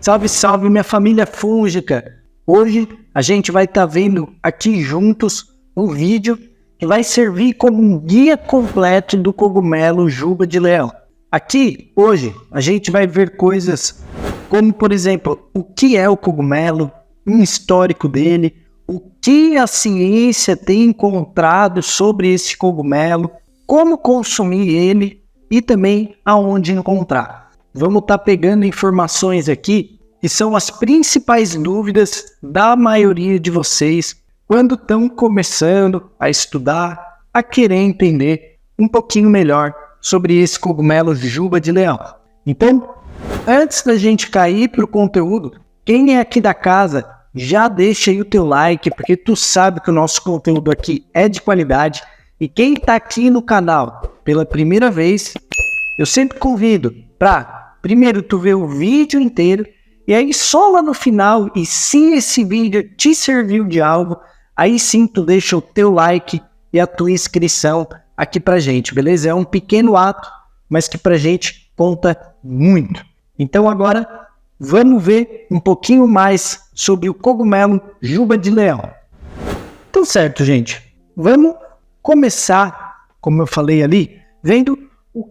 Salve, salve, minha família fúngica! Hoje a gente vai estar vendo aqui juntos um vídeo que vai servir como um guia completo do cogumelo juba de leão. Aqui, hoje, a gente vai ver coisas como, por exemplo, o que é o cogumelo, um histórico dele, o que a ciência tem encontrado sobre esse cogumelo, como consumir ele e também aonde encontrar. Vamos estar pegando informações aqui que são as principais dúvidas da maioria de vocês quando estão começando a estudar, a querer entender um pouquinho melhor sobre esse cogumelo juba de leão. Então, antes da gente cair para o conteúdo, quem é aqui da casa, já deixa aí o teu like, porque tu sabe que o nosso conteúdo aqui é de qualidade. E quem está aqui no canal pela primeira vez, eu sempre convido para, primeiro, tu ver o vídeo inteiro, e aí só lá no final, e se esse vídeo te serviu de algo, aí sim tu deixa o teu like e a tua inscrição aqui pra gente, beleza? É um pequeno ato, mas que pra gente conta muito. Então agora, vamos ver um pouquinho mais sobre o cogumelo juba de leão. Então certo, gente, vamos começar, como eu falei ali, vendo o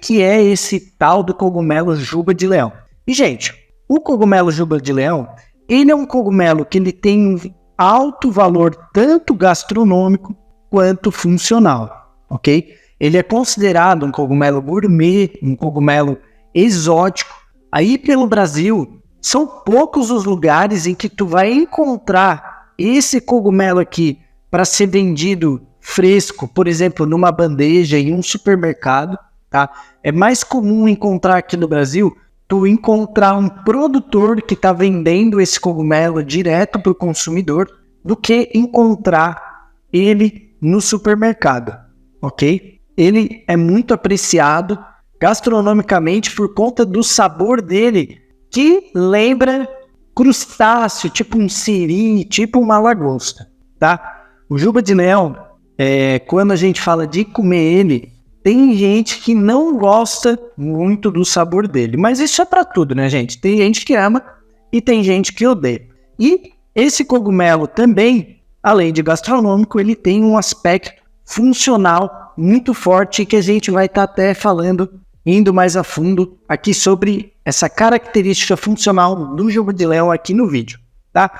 que é esse tal do cogumelo juba de leão. E gente, o cogumelo juba de leão, ele é um cogumelo que ele tem um alto valor tanto gastronômico quanto funcional, ok? Ele é considerado um cogumelo gourmet, um cogumelo exótico. Aí pelo Brasil, são poucos os lugares em que tu vai encontrar esse cogumelo aqui para ser vendido fresco, por exemplo, numa bandeja em um supermercado, tá? É mais comum encontrar aqui no Brasil tu encontrar um produtor que está vendendo esse cogumelo direto para o consumidor do que encontrar ele no supermercado, ok? Ele é muito apreciado gastronomicamente por conta do sabor dele, que lembra crustáceo, tipo um siri, tipo uma lagosta, tá? O juba de leão, quando a gente fala de comer ele, tem gente que não gosta muito do sabor dele, mas isso é pra tudo, né, gente? Tem gente que ama e tem gente que odeia. E esse cogumelo também, além de gastronômico, ele tem um aspecto funcional muito forte que a gente vai estar até falando, indo mais a fundo aqui sobre essa característica funcional do juba de leão aqui no vídeo, tá?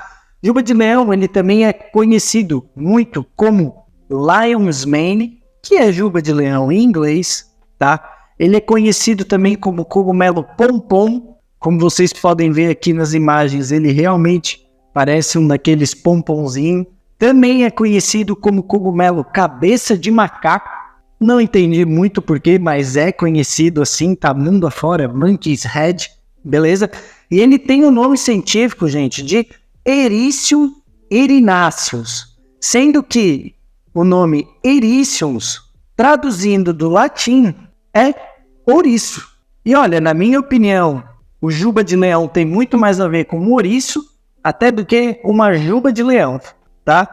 Juba de leão, ele também é conhecido muito como Lion's Mane, que é juba de leão em inglês, tá? Ele é conhecido também como cogumelo pompom, como vocês podem ver aqui nas imagens, ele realmente parece um daqueles pomponzinhos. Também é conhecido como cogumelo cabeça de macaco, não entendi muito porquê, mas é conhecido assim, tá mundo afora, monkey's head, beleza? E ele tem o nome científico, gente, de Ericium erinaceus, sendo que o nome Ericiums, traduzindo do latim, é ouriço. E olha, na minha opinião, o juba de leão tem muito mais a ver com um ouriço, até do que uma juba de leão, tá?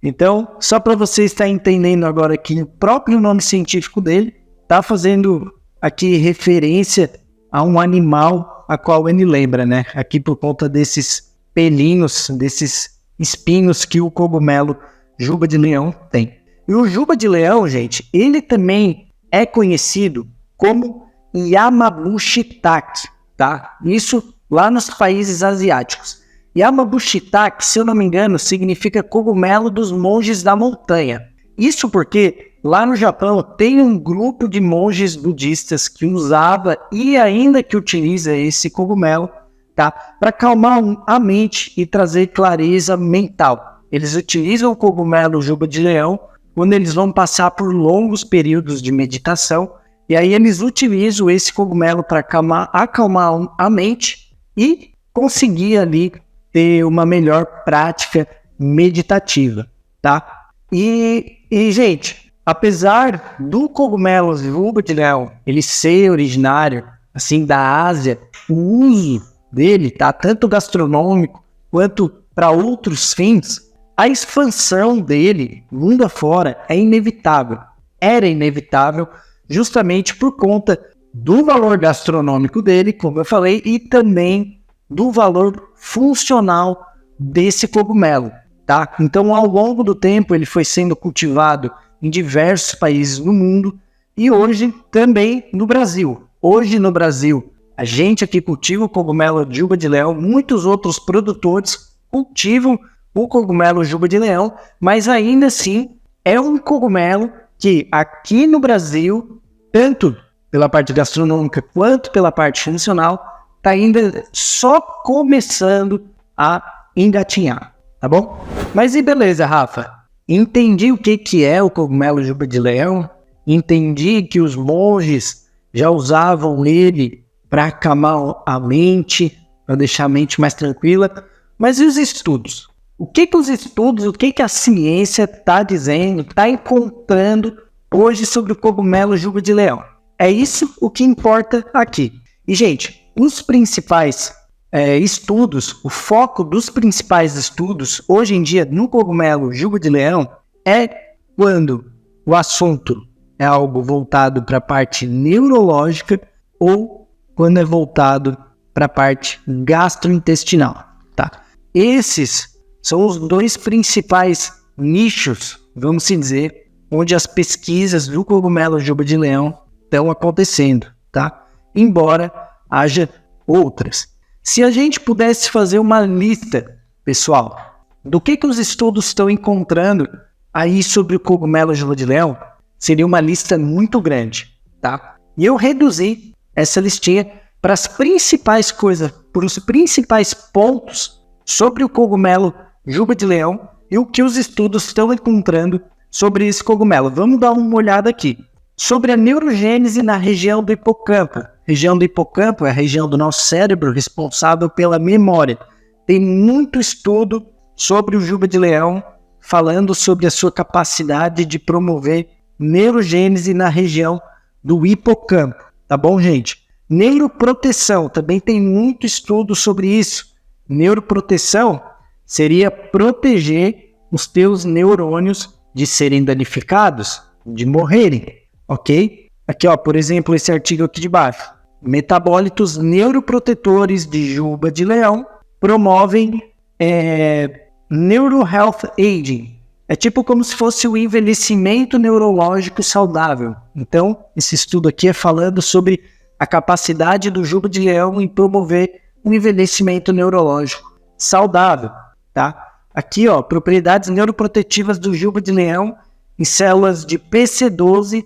Então, só para você estar entendendo agora que o próprio nome científico dele tá fazendo aqui referência a um animal a qual ele lembra, né? Aqui por conta desses pelinhos, desses espinhos que o cogumelo juba de leão tem. E o juba de leão, gente, ele também é conhecido como Yamabushitake, tá? Isso lá nos países asiáticos. Yamabushitake, se eu não me engano, significa cogumelo dos monges da montanha. Isso porque lá no Japão tem um grupo de monges budistas que usava e ainda que utiliza esse cogumelo, tá? Para acalmar a mente e trazer clareza mental. Eles utilizam o cogumelo juba de leão quando eles vão passar por longos períodos de meditação, e aí eles utilizam esse cogumelo para acalmar a mente e conseguir ali ter uma melhor prática meditativa, tá? E gente, apesar do cogumelo juba de leão ele ser originário assim da Ásia, o uso dele, tá, tanto gastronômico quanto para outros fins, a expansão dele, mundo afora, é inevitável. Era inevitável justamente por conta do valor gastronômico dele, como eu falei, e também do valor funcional desse cogumelo, tá? Então, ao longo do tempo, ele foi sendo cultivado em diversos países do mundo e hoje também no Brasil. Hoje no Brasil, a gente aqui cultiva o cogumelo juba de leão, muitos outros produtores cultivam o cogumelo juba de leão, mas ainda assim é um cogumelo que aqui no Brasil, tanto pela parte gastronômica quanto pela parte funcional, está ainda só começando a engatinhar, tá bom? Mas e beleza, Rafa? Entendi o que é o cogumelo juba de leão, entendi que os monges já usavam ele para acalmar a mente, para deixar a mente mais tranquila, mas e os estudos? O que os estudos, o que a ciência está dizendo, está encontrando hoje sobre o cogumelo juba de leão? É isso o que importa aqui. E, gente, os principais estudos, o foco dos principais estudos hoje em dia no cogumelo juba de leão é quando o assunto é algo voltado para a parte neurológica ou quando é voltado para a parte gastrointestinal, tá? Esses são os dois principais nichos, vamos dizer, onde as pesquisas do cogumelo juba de leão estão acontecendo, tá? Embora haja outras. Se a gente pudesse fazer uma lista, pessoal, do que os estudos estão encontrando aí sobre o cogumelo juba de leão, seria uma lista muito grande, tá? E eu reduzi essa listinha para as principais coisas, para os principais pontos sobre o cogumelo juba de leão e o que os estudos estão encontrando sobre esse cogumelo. Vamos dar uma olhada aqui. Sobre a neurogênese na região do hipocampo. A região do hipocampo é a região do nosso cérebro responsável pela memória. Tem muito estudo sobre o juba de leão falando sobre a sua capacidade de promover neurogênese na região do hipocampo. Tá bom, gente? Neuroproteção. Também tem muito estudo sobre isso. Neuroproteção seria proteger os teus neurônios de serem danificados, de morrerem, ok? Aqui, ó, por exemplo, esse artigo aqui de baixo. Metabólitos neuroprotetores de juba de leão promovem neurohealth aging. É tipo como se fosse o envelhecimento neurológico saudável. Então, esse estudo aqui é falando sobre a capacidade do juba de leão em promover um envelhecimento neurológico saudável, tá? Aqui, ó, propriedades neuroprotetivas do juba de leão em células de PC12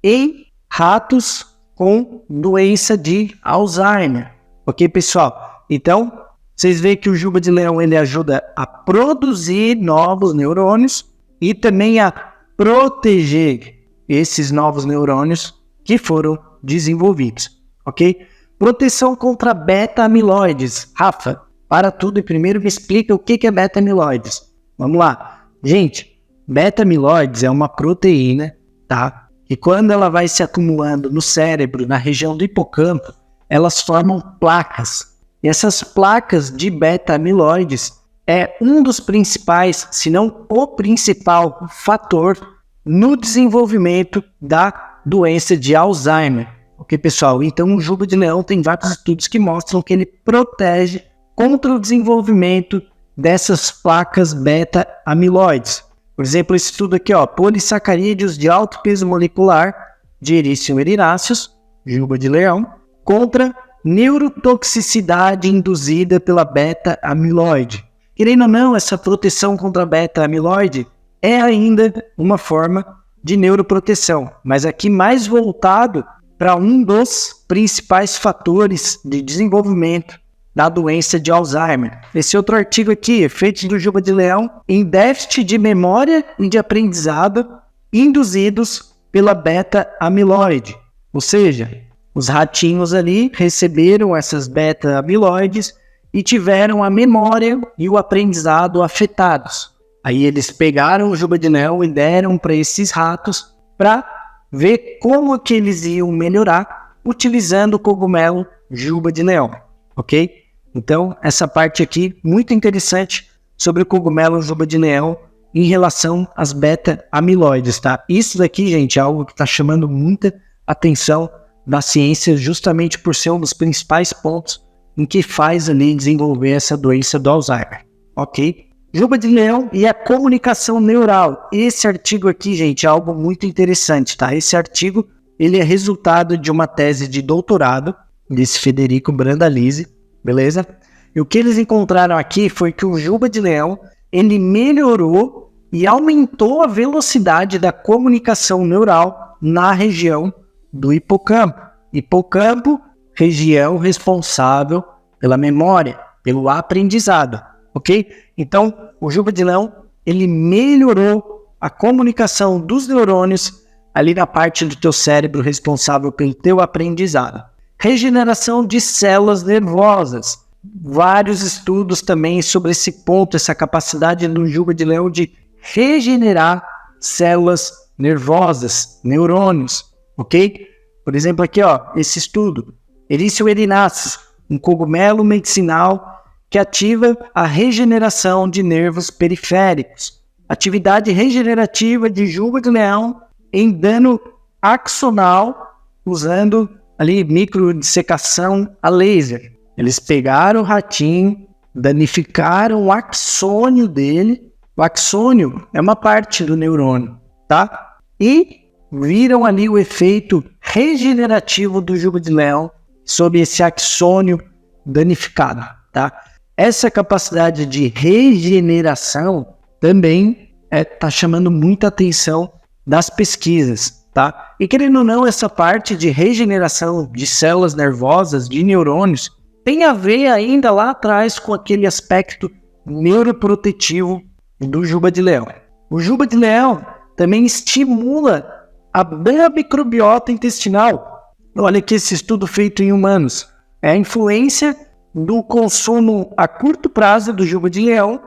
em ratos com doença de Alzheimer. Ok, pessoal? Então, vocês veem que o juba de leão ele ajuda a produzir novos neurônios e também a proteger esses novos neurônios que foram desenvolvidos, ok? Proteção contra beta-amiloides. Rafa, para tudo e primeiro me explica o que é beta-amiloides. Vamos lá. Gente, beta-amiloides é uma proteína, tá? E quando ela vai se acumulando no cérebro, na região do hipocampo, elas formam placas. E essas placas de beta-amiloides é um dos principais, se não o principal fator no desenvolvimento da doença de Alzheimer. Ok, pessoal? Então o juba de leão tem vários estudos que mostram que ele protege contra o desenvolvimento dessas placas beta-amiloides. Por exemplo, esse estudo aqui, ó, polissacarídeos de alto peso molecular de Ericium erinaceus, juba de leão, contra neurotoxicidade induzida pela beta-amiloide. Querendo ou não, essa proteção contra a beta-amiloide é ainda uma forma de neuroproteção, mas aqui mais voltado para um dos principais fatores de desenvolvimento da doença de Alzheimer. Esse outro artigo aqui, efeitos do juba de leão em déficit de memória e de aprendizado induzidos pela beta-amiloide. Ou seja, os ratinhos ali receberam essas beta-amiloides e tiveram a memória e o aprendizado afetados. Aí eles pegaram o juba de leão e deram para esses ratos para ver como que eles iam melhorar utilizando o cogumelo juba de leão, ok? Então, essa parte aqui, muito interessante sobre o cogumelo juba de leão em relação às beta-amiloides, tá? Isso daqui, gente, é algo que está chamando muita atenção da ciência justamente por ser um dos principais pontos em que faz ali desenvolver essa doença do Alzheimer, ok? Juba de leão e a comunicação neural. Esse artigo aqui, gente, é algo muito interessante, tá? Esse artigo, ele é resultado de uma tese de doutorado desse Federico Brandalize, beleza? E o que eles encontraram aqui foi que o juba de leão, ele melhorou e aumentou a velocidade da comunicação neural na região do hipocampo. Hipocampo, região responsável pela memória, pelo aprendizado, ok? Então, o juba de leão, ele melhorou a comunicação dos neurônios ali na parte do teu cérebro responsável pelo teu aprendizado. Regeneração de células nervosas. Vários estudos também sobre esse ponto, essa capacidade do juba de leão de regenerar células nervosas, neurônios, ok? Por exemplo, aqui, ó, esse estudo, Ericium erinaceus, um cogumelo medicinal que ativa a regeneração de nervos periféricos. Atividade regenerativa de juba de leão em dano axonal, usando ali microdissecação a laser. Eles pegaram o ratinho, danificaram o axônio dele. O axônio é uma parte do neurônio, tá? E viram ali o efeito regenerativo do juba de leão sobre esse axônio danificado, tá? Essa capacidade de regeneração também está chamando muita atenção das pesquisas, tá? E querendo ou não, essa parte de regeneração de células nervosas, de neurônios, tem a ver ainda lá atrás com aquele aspecto neuroprotetivo do juba de leão. O juba de leão também estimula a microbiota intestinal. Olha aqui esse estudo feito em humanos. É a influência do consumo a curto prazo do juba de leão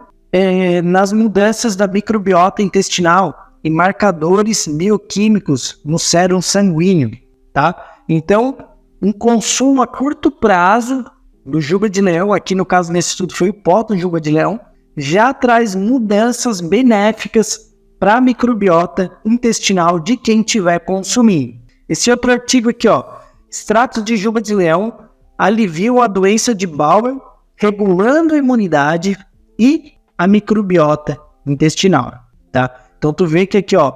nas mudanças da microbiota intestinal e marcadores bioquímicos no sérum sanguíneo, tá? Então, um consumo a curto prazo do juba de leão, aqui no caso nesse estudo foi o pó do juba de leão, já traz mudanças benéficas para a microbiota intestinal de quem estiver consumindo. Esse outro artigo aqui, ó, extrato de juba de leão aliviam a doença de Bowel, regulando a imunidade e a microbiota intestinal, tá? Então tu vê que aqui, ó,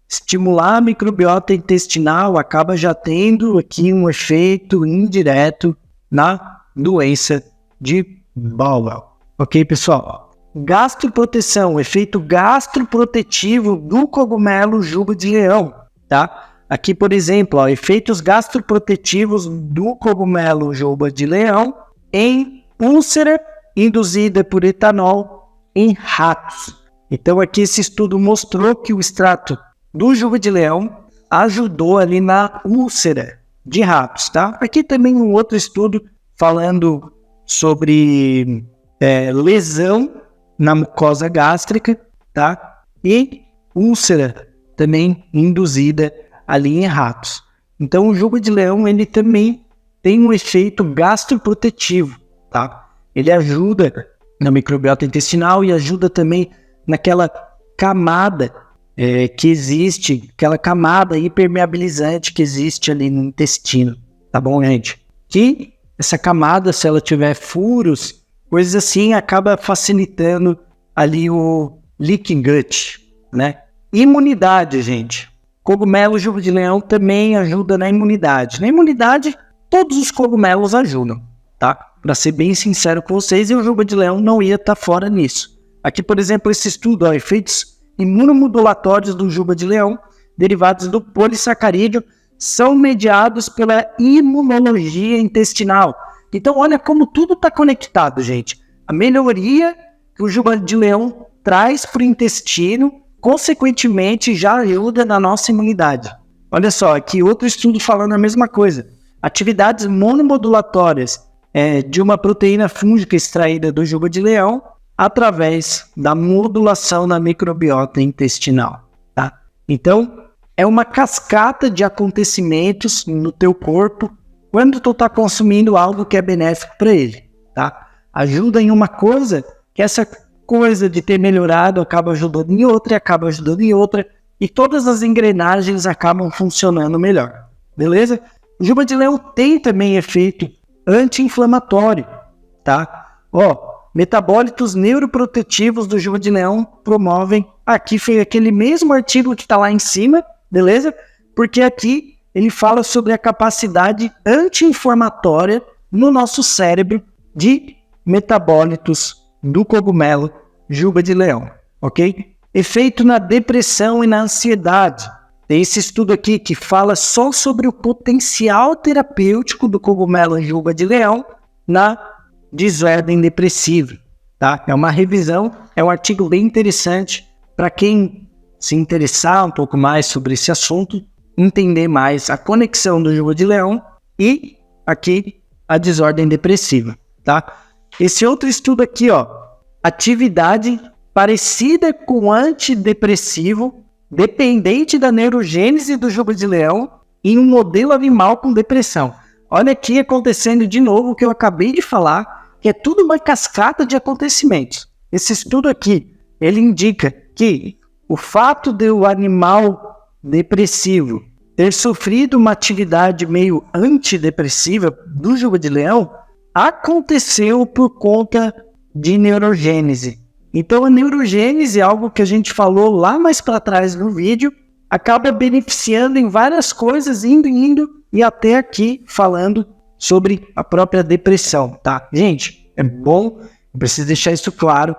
estimular a microbiota intestinal acaba já tendo aqui um efeito indireto na doença de Bowel. Ok, pessoal? Gastroproteção, efeito gastroprotetivo do cogumelo juba de leão, tá? Aqui, por exemplo, ó, efeitos gastroprotetivos do cogumelo juba de leão em úlcera induzida por etanol em ratos. Então aqui esse estudo mostrou que o extrato do juba de leão ajudou ali na úlcera de ratos, tá? Aqui também um outro estudo falando sobre lesão na mucosa gástrica, tá? E úlcera também induzida ali em ratos. Então o juba de leão, ele também tem um efeito gastroprotetivo, tá? Ele ajuda na microbiota intestinal e ajuda também naquela camada que existe, aquela camada hipermeabilizante que existe ali no intestino, tá bom, gente? Que essa camada, se ela tiver furos, coisas assim, acaba facilitando ali o leaky gut, né? Imunidade, gente. Cogumelo juba de leão também ajuda na imunidade. Na imunidade, todos os cogumelos ajudam, tá? Para ser bem sincero com vocês, e o juba de leão não ia estar fora nisso. Aqui, por exemplo, esse estudo, ó, efeitos imunomodulatórios do juba de leão, derivados do polissacarídeo, são mediados pela imunologia intestinal. Então, olha como tudo está conectado, gente. A melhoria que o juba de leão traz para o intestino, consequentemente, já ajuda na nossa imunidade. Olha só, aqui outro estudo falando a mesma coisa. Atividades monomodulatórias de uma proteína fúngica extraída do juba de leão através da modulação na microbiota intestinal, tá? Então, é uma cascata de acontecimentos no teu corpo quando tu tá consumindo algo que é benéfico para ele, tá? Ajuda em uma coisa, que essa coisa de ter melhorado acaba ajudando em outra, e acaba ajudando em outra, e todas as engrenagens acabam funcionando melhor, beleza? O juba de leão tem também efeito anti-inflamatório, tá? Ó, metabólitos neuroprotetivos do juba de leão promovem... Aqui foi aquele mesmo artigo que está lá em cima, beleza? Porque aqui ele fala sobre a capacidade anti-inflamatória no nosso cérebro de metabólitos do cogumelo juba de leão, ok? Efeito na depressão e na ansiedade. Tem esse estudo aqui que fala só sobre o potencial terapêutico do cogumelo juba de leão na desordem depressiva, tá? É uma revisão, é um artigo bem interessante para quem se interessar um pouco mais sobre esse assunto, entender mais a conexão do juba de leão e aqui a desordem depressiva, tá? Esse outro estudo aqui, ó, atividade parecida com antidepressivo, dependente da neurogênese do juba de leão em um modelo animal com depressão. Olha aqui acontecendo de novo o que eu acabei de falar, que é tudo uma cascata de acontecimentos. Esse estudo aqui, ele indica que o fato de o animal depressivo ter sofrido uma atividade meio antidepressiva do juba de leão aconteceu por conta de neurogênese. Então a neurogênese, algo que a gente falou lá mais para trás no vídeo, acaba beneficiando em várias coisas, indo e até aqui falando sobre a própria depressão, tá? Gente, é bom, eu preciso deixar isso claro,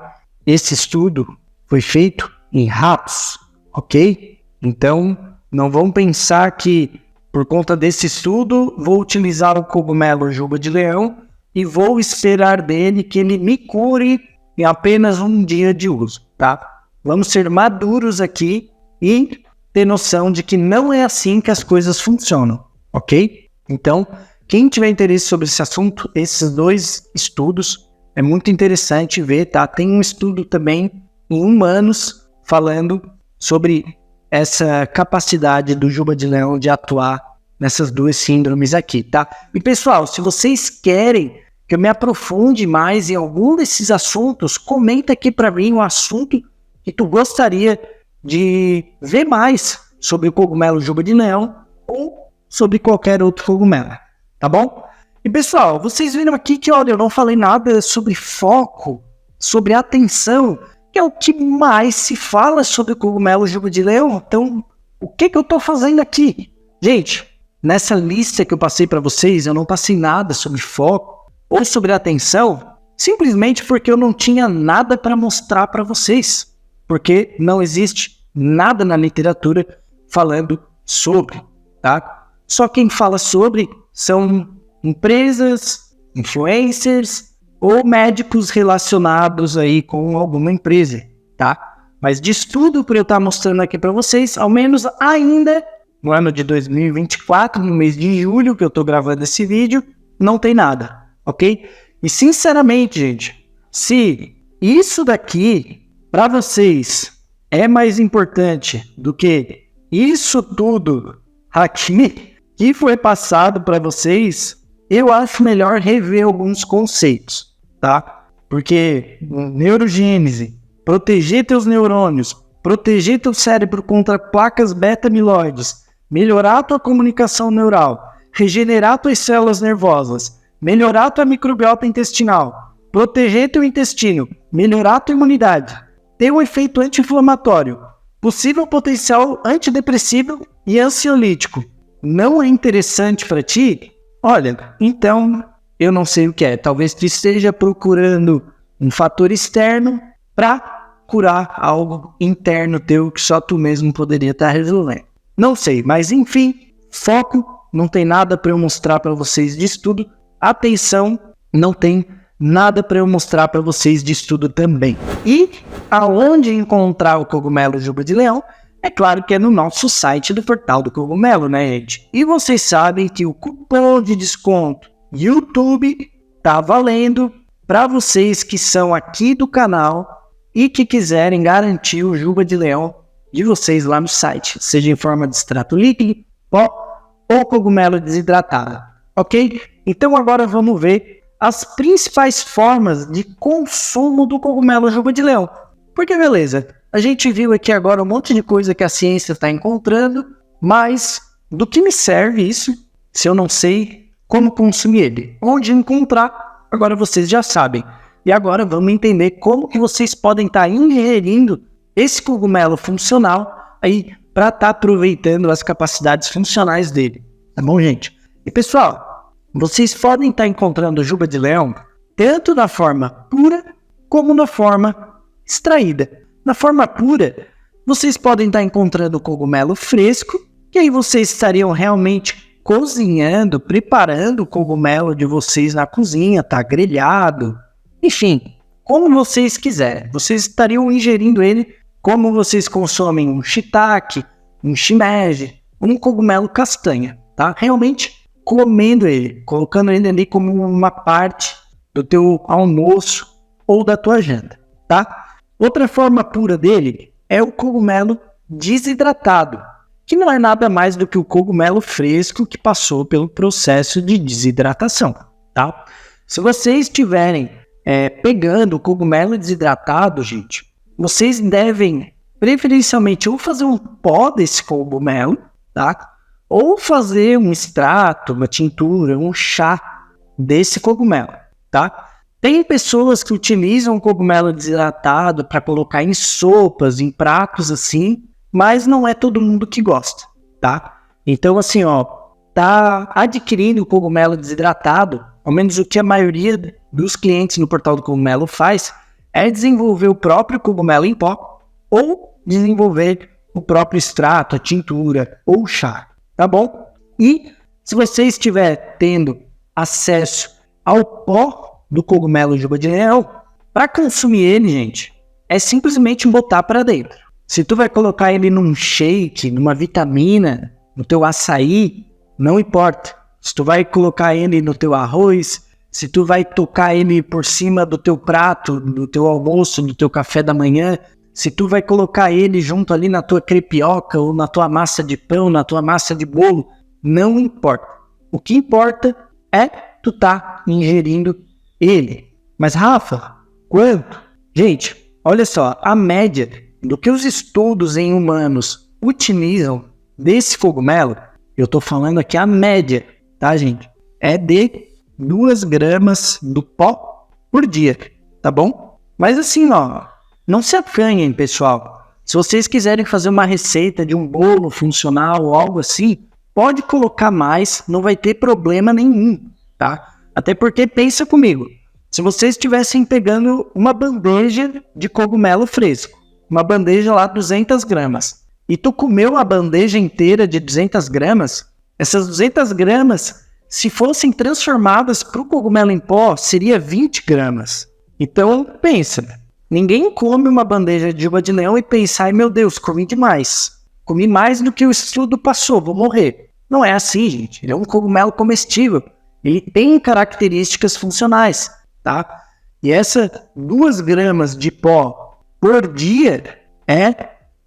esse estudo foi feito em ratos, ok? Então, não vão pensar que por conta desse estudo vou utilizar o cogumelo juba de leão e vou esperar dele que ele me cure em apenas um dia de uso, tá? Vamos ser maduros aqui e ter noção de que não é assim que as coisas funcionam, ok? Então, quem tiver interesse sobre esse assunto, esses dois estudos, é muito interessante ver, tá? Tem um estudo também em humanos falando sobre essa capacidade do juba de leão de atuar nessas duas síndromes aqui, tá? E pessoal, se vocês querem que eu me aprofunde mais em algum desses assuntos, comenta aqui para mim um assunto que tu gostaria de ver mais sobre o cogumelo juba de leão ou sobre qualquer outro cogumelo, tá bom? E pessoal, vocês viram aqui que, olha, eu não falei nada sobre foco, sobre atenção, que é o que mais se fala sobre o cogumelo juba de leão. Então, o que eu tô fazendo aqui? Gente, nessa lista que eu passei para vocês, eu não passei nada sobre foco ou sobre atenção, simplesmente porque eu não tinha nada para mostrar para vocês, porque não existe nada na literatura falando sobre, tá? Só quem fala sobre são empresas, influencers ou médicos relacionados aí com alguma empresa, tá? Mas de estudo para eu estar mostrando aqui para vocês, ao menos ainda no ano de 2024, no mês de julho que eu estou gravando esse vídeo, não tem nada, ok? E sinceramente, gente, se isso daqui para vocês é mais importante do que isso tudo aqui que foi passado para vocês, eu acho melhor rever alguns conceitos, tá? Porque neurogênese, proteger teus neurônios, proteger teu cérebro contra placas beta-amiloides, melhorar tua comunicação neural, regenerar tuas células nervosas, melhorar tua microbiota intestinal, proteger teu intestino, melhorar tua imunidade, ter um efeito anti-inflamatório, possível potencial antidepressivo e ansiolítico, não é interessante para ti? Olha, então eu não sei o que é. Talvez tu esteja procurando um fator externo para curar algo interno teu que só tu mesmo poderia estar resolvendo. Não sei, mas enfim, foco, não tem nada para eu mostrar para vocês de estudo. Atenção, não tem nada para eu mostrar para vocês de estudo também. E aonde encontrar o cogumelo juba de leão? É claro que é no nosso site do Portal do Cogumelo, né, gente? E vocês sabem que o cupom de desconto YouTube tá valendo para vocês que são aqui do canal e que quiserem garantir o juba de leão de vocês lá no site, seja em forma de extrato líquido, pó ou cogumelo desidratado, ok? Então agora vamos ver as principais formas de consumo do cogumelo juba de leão. Porque beleza, a gente viu aqui agora um monte de coisa que a ciência está encontrando, mas do que me serve isso se eu não sei como consumir ele? Onde encontrar? agora vocês já sabem. E agora vamos entender como que vocês podem estar ingerindo esse cogumelo funcional aí para estar aproveitando as capacidades funcionais dele. Tá bom, gente? E pessoal, vocês podem estar encontrando juba de leão tanto na forma pura como na forma extraída. Na forma pura, vocês podem estar encontrando o cogumelo fresco, que aí vocês estariam realmente cozinhando, preparando o cogumelo de vocês na cozinha, tá grelhado, enfim, como vocês quiserem. Vocês estariam ingerindo ele como vocês consomem um shiitake, um shimeji, um cogumelo castanha, tá? Realmente comendo ele, colocando ele ali como uma parte do teu almoço ou da tua janta, tá? Outra forma pura dele é o cogumelo desidratado, que não é nada mais do que o cogumelo fresco que passou pelo processo de desidratação, tá? Se vocês estiverem pegando o cogumelo desidratado, gente, vocês devem preferencialmente ou fazer um pó desse cogumelo, tá? Ou fazer um extrato, uma tintura, um chá desse cogumelo, tá? Tem pessoas que utilizam o cogumelo desidratado para colocar em sopas, em pratos assim, mas não é todo mundo que gosta, tá? Então assim, ó, tá adquirindo o cogumelo desidratado, ao menos o que a maioria dos clientes no Portal do Cogumelo faz, é desenvolver o próprio cogumelo em pó ou desenvolver o próprio extrato, a tintura ou o chá, tá bom? E se você estiver tendo acesso ao pó do cogumelo juba de leão, para consumir ele, gente, é simplesmente botar para dentro. Se tu vai colocar ele num shake, numa vitamina, no teu açaí, não importa. Se tu vai colocar ele no teu arroz, se tu vai tocar ele por cima do teu prato, do teu almoço, do teu café da manhã, se tu vai colocar ele junto ali na tua crepioca ou na tua massa de pão, na tua massa de bolo, não importa. O que importa é tu tá ingerindo ele. Mas Rafa, quanto? Gente, olha só, a média do que os estudos em humanos utilizam desse cogumelo, eu tô falando aqui a média, tá, gente? É de 2 gramas do pó por dia, tá bom? Mas assim, ó, não se acanhem, pessoal. Se vocês quiserem fazer uma receita de um bolo funcional ou algo assim, pode colocar mais, não vai ter problema nenhum, tá? Até porque, pensa comigo, se vocês estivessem pegando uma bandeja de cogumelo fresco, uma bandeja lá 200 gramas, e tu comeu a bandeja inteira de 200 gramas, essas 200 gramas, se fossem transformadas para o cogumelo em pó, seria 20 gramas. Então, pensa, ninguém come uma bandeja de juba de leão e pensa, ai meu Deus, comi demais. Comi mais do que o estudo passou, vou morrer. Não é assim, gente. Ele é um cogumelo comestível. Ele tem características funcionais, tá? E essa 2 gramas de pó por dia é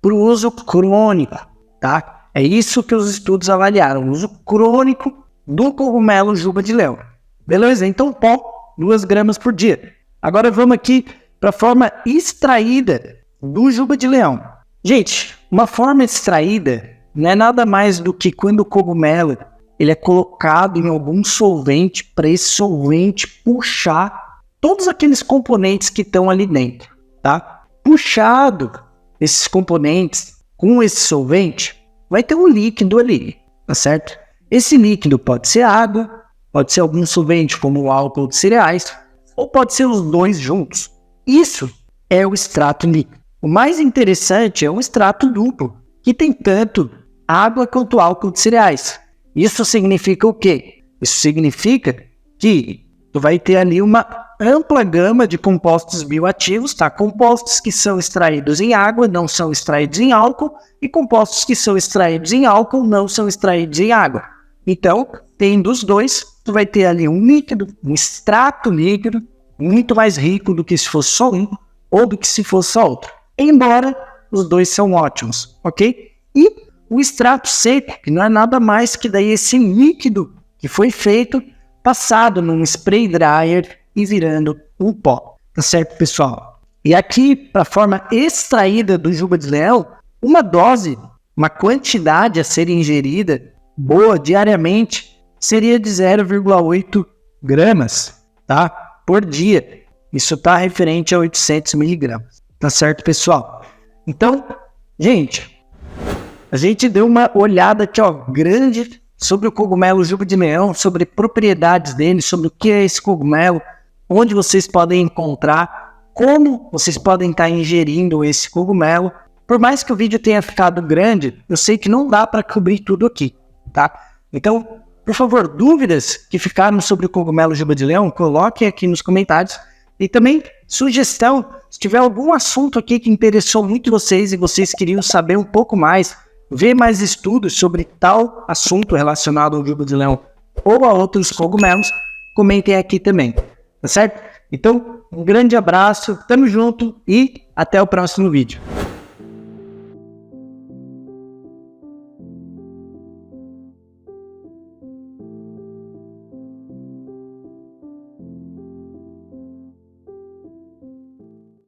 para o uso crônico, tá? É isso que os estudos avaliaram, o uso crônico do cogumelo juba de leão. Beleza? Então, pó, 2 gramas por dia. Agora vamos aqui para a forma extraída do juba de leão. Gente, uma forma extraída não é nada mais do que quando o cogumelo ele é colocado em algum solvente para esse solvente puxar todos aqueles componentes que estão ali dentro, tá? Puxado esses componentes com esse solvente, vai ter um líquido ali, tá certo? Esse líquido pode ser água, pode ser algum solvente como o álcool de cereais, ou pode ser os dois juntos. Isso é o extrato líquido. O mais interessante é o extrato duplo, que tem tanto água quanto álcool de cereais. Isso significa o quê? Isso significa que tu vai ter ali uma ampla gama de compostos bioativos, tá? Compostos que são extraídos em água, não são extraídos em álcool, e compostos que são extraídos em álcool, não são extraídos em água. Então, tendo os dois, tu vai ter ali um líquido, um extrato líquido, muito mais rico do que se fosse só um, ou do que se fosse só outro. Embora os dois são ótimos, ok? E o extrato seco, que não é nada mais que daí esse líquido que foi feito, passado num spray dryer e virando um pó. Tá certo, pessoal? E aqui, para a forma extraída do juba de leão, uma dose, uma quantidade a ser ingerida, boa, diariamente, seria de 0,8 gramas, tá? por dia. Isso está referente a 800 miligramas. Tá certo, pessoal? Então, gente, a gente deu uma olhada aqui, ó, grande sobre o cogumelo juba de leão, sobre propriedades dele, sobre o que é esse cogumelo, onde vocês podem encontrar, como vocês podem estar ingerindo esse cogumelo. Por mais que o vídeo tenha ficado grande, eu sei que não dá para cobrir tudo aqui, tá? Então, por favor, dúvidas que ficaram sobre o cogumelo juba de leão, coloquem aqui nos comentários. E também, sugestão, se tiver algum assunto aqui que interessou muito vocês e vocês queriam saber um pouco mais, ver mais estudos sobre tal assunto relacionado ao juba de leão ou a outros cogumelos, comentem aqui também, tá certo? Então, um grande abraço, tamo junto e até o próximo vídeo.